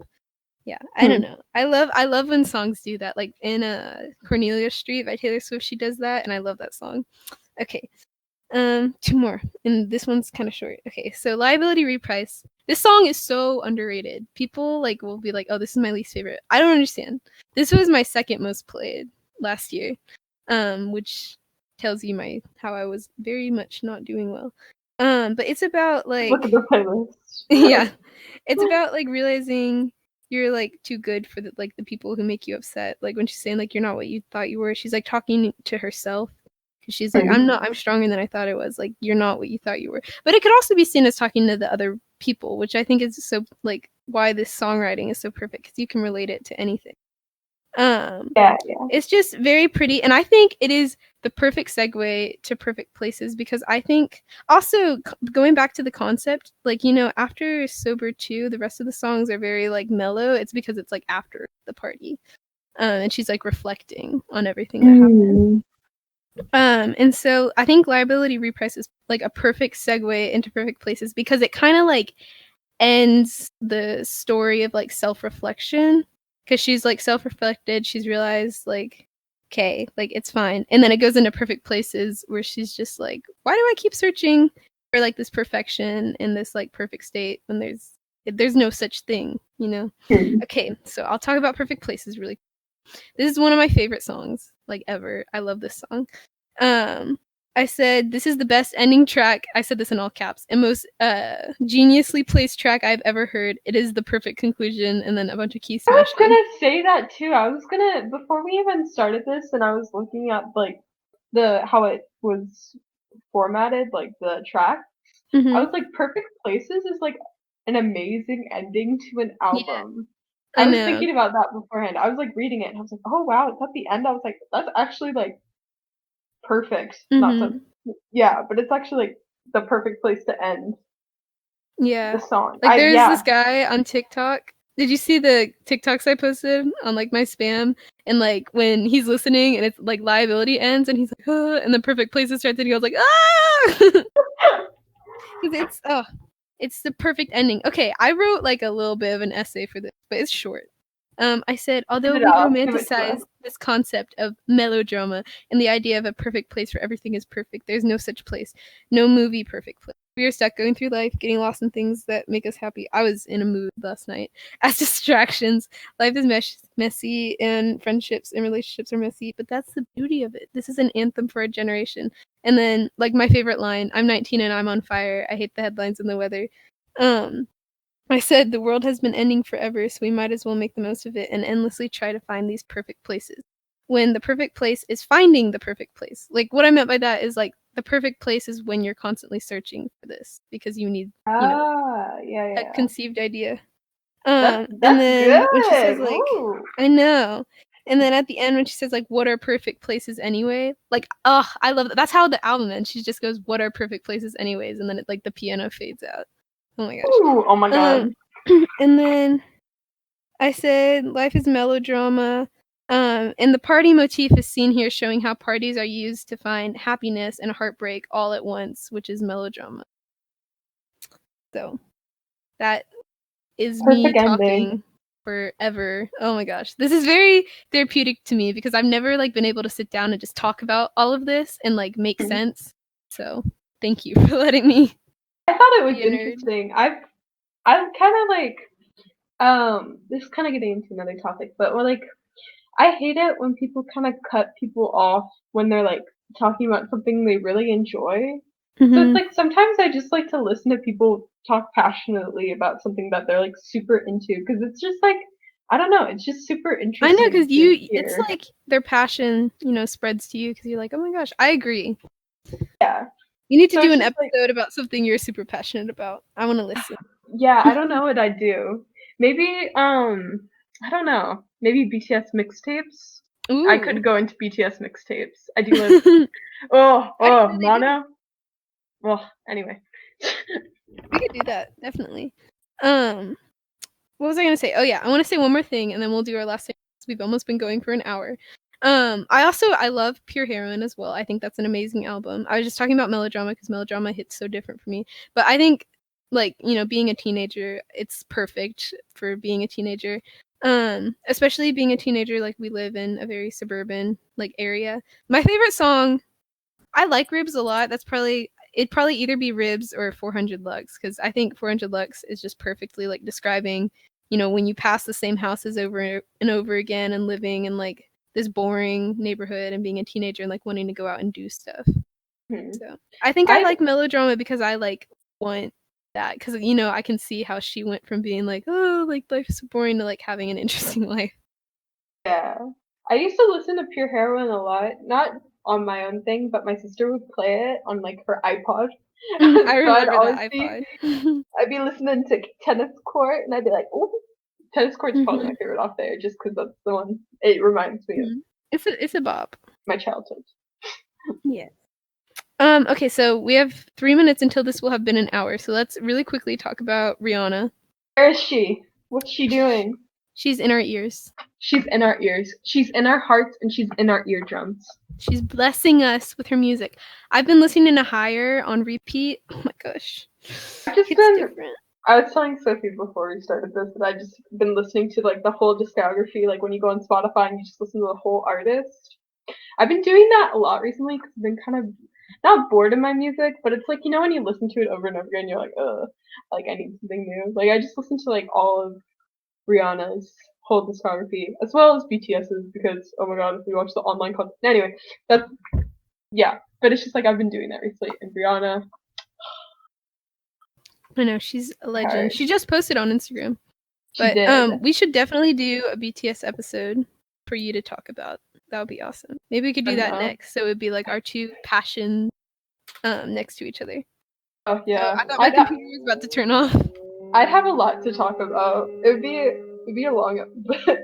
Yeah, I don't know. I love when songs do that. Like in Cornelia Street by Taylor Swift, she does that, and I love that song. Okay, two more, and this one's kind of short. Okay, so Liability Reprice. This song is so underrated. People like will be like, "Oh, this is my least favorite." I don't understand. This was my second most played last year, which tells you how I was very much not doing well. But it's about like look at the playlist. yeah, it's about like realizing you're like too good for the people who make you upset. Like when she's saying like you're not what you thought you were, she's like talking to herself because she's like I'm stronger than I thought I was. Like you're not what you thought you were. But it could also be seen as talking to the other people, which I think is so like why this songwriting is so perfect because you can relate it to anything. It's just very pretty, and I think it is the perfect segue to Perfect Places because I think also going back to the concept, like after Sober 2, the rest of the songs are very like mellow. It's because it's like after the party, and she's like reflecting on everything that happened. And so I think Liability Reprice is like a perfect segue into Perfect Places because it kind of like ends the story of like self-reflection because she's like self-reflected, she's realized like okay, like it's fine, and then it goes into Perfect Places where she's just like, why do I keep searching for like this perfection in this like perfect state when there's no such thing. Okay, so I'll talk about Perfect Places really. This is one of my favorite songs like ever. I love this song. I said, this is the best ending track. I said this in all caps. And most geniusly placed track I've ever heard. It is the perfect conclusion. And then a bunch of key smashing. I was going to say that too. I was going to, before we even started this and I was looking at like how it was formatted, like the track, I was like, Perfect Places is like an amazing ending to an album. Yeah, I was thinking about that beforehand. I was like reading it and I was like, oh wow, it's at the end. I was like, that's actually like perfect. Not so but it's actually like the perfect place to end the song. Like there's this guy on TikTok. Did you see the TikToks I posted on like my spam? And like when he's listening and it's like Liability ends and he's like, oh, and the Perfect Places starts and he goes like, ah, because it's the perfect ending. Okay, I wrote like a little bit of an essay for this, but it's short. I said, although we romanticize this concept of melodrama and the idea of a perfect place where everything is perfect, there's no such place. No movie perfect place. We are stuck going through life, getting lost in things that make us happy. I was in a mood last night. As distractions, life is messy, and friendships and relationships are messy, but that's the beauty of it. This is an anthem for our generation. And then, like, my favorite line, I'm 19 and I'm on fire. I hate the headlines and the weather. I said, the world has been ending forever, so we might as well make the most of it and endlessly try to find these perfect places. When the perfect place is finding the perfect place. Like, what I meant by that is, like, the perfect place is when you're constantly searching for this because you need, a conceived idea. That's and then good. when she says, like, I know. And then at the end when she says, like, what are perfect places anyway? Like, I love that. That's how the album ends. She just goes, what are perfect places anyways? And then like the piano fades out. Oh my gosh. Ooh, oh my god. And then I said, life is melodrama. And the party motif is seen here, showing how parties are used to find happiness and heartbreak all at once, which is melodrama. So that is perfect me ending. Talking forever. Oh my gosh. This is very therapeutic to me because I've never like been able to sit down and just talk about all of this and like make sense. So thank you for letting me. I thought it was interesting. I'm kind of like this is kind of getting into another topic, but we're like I hate it when people kind of cut people off when they're like talking about something they really enjoy. So it's like sometimes I just like to listen to people talk passionately about something that they're like super into because it's just like I don't know. It's just super I interesting. know, because it's hear. like their passion, spreads to you because you're like, oh my gosh, I agree. Yeah. You need to So do it's an just, like, episode about something you're super passionate about. I want to listen. yeah, I don't know what I'd do. Maybe I don't know. Maybe BTS mixtapes. I could Ooh. go into BTS mixtapes. I do love I really do. Mono. Well, anyway. We could do that, definitely. What was I gonna say? Oh yeah, I want to say one more thing, and then we'll do our last thing. We've almost been going for an hour. I love Pure Heroine as well. I think that's an amazing album. I was just talking about Melodrama because Melodrama hits so different for me. But I think, like, being a teenager, it's perfect for being a teenager. Especially being a teenager, like, we live in a very suburban like area. My favorite song, I like Ribs a lot. It'd probably either be Ribs or 400 Lux, because I think 400 Lux is just perfectly like describing, when you pass the same houses over and over again and living in like this boring neighborhood and being a teenager and like wanting to go out and do stuff. Hmm. So I think I like Melodrama because I like want that, because I can see how she went from being like, oh, like life's so boring, to like having an interesting life. Yeah. I used to listen to Pure Heroine a lot. Not on my own thing, but my sister would play it on like her iPod. I So I'd remember always that be iPod. I'd be listening to Tennis Court, and I'd be like, "Oh, Tennis Court's probably my Mhm. favorite off there, just because that's the one it reminds me of It's a bop. my childhood." Yeah. Okay, so we have 3 minutes until this will have been an hour. So let's really quickly talk about Rihanna. Where is she? What's she doing? She's in our ears. She's in our ears. She's in our hearts, and she's in our eardrums. She's blessing us with her music. I've been listening to Higher on repeat. Oh my gosh. It's different. I was telling Sophie before we started this that I just been listening to like the whole discography. Like when you go on Spotify and you just listen to the whole artist. I've been doing that a lot recently because I've been kind of not bored of my music, but it's like when you listen to it over and over again, you're like, ugh, like I need something new. Like I just listened to like all of Rihanna's whole discography as well as BTS's because oh my god, if we watch the online content anyway, that's yeah. But it's just like I've been doing that recently, and Rihanna. I know, she's a legend. Hard. She just posted on Instagram. She But did. we should definitely do a BTS episode for you to talk about. That would be awesome. Maybe we could do that next. So it would be like our two passions next to each other. Oh yeah. I thought my computer was about to turn off. I'd have a lot to talk about. It'd be a long episode.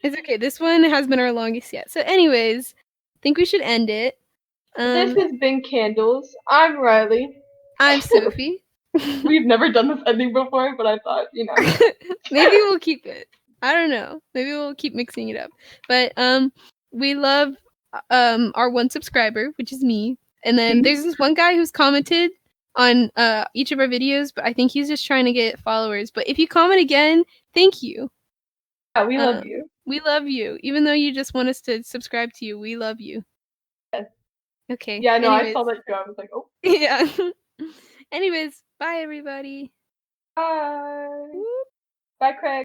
It's okay. This one has been our longest yet. So, anyways, I think we should end it. This has been Candles. I'm Riley. I'm Sophie. We've never done this ending before, but I thought, Maybe we'll keep it. I don't know. Maybe we'll keep mixing it up. But we love our one subscriber, which is me. And then there's this one guy who's commented on each of our videos, but I think he's just trying to get followers. But if you comment again, thank you. Yeah, we love you. We love you. Even though you just want us to subscribe to you, we love you. Yes. Okay. Yeah, no, anyways. I saw that too. I was like, oh. Yeah. Anyways, bye everybody. Bye. Bye, Craig.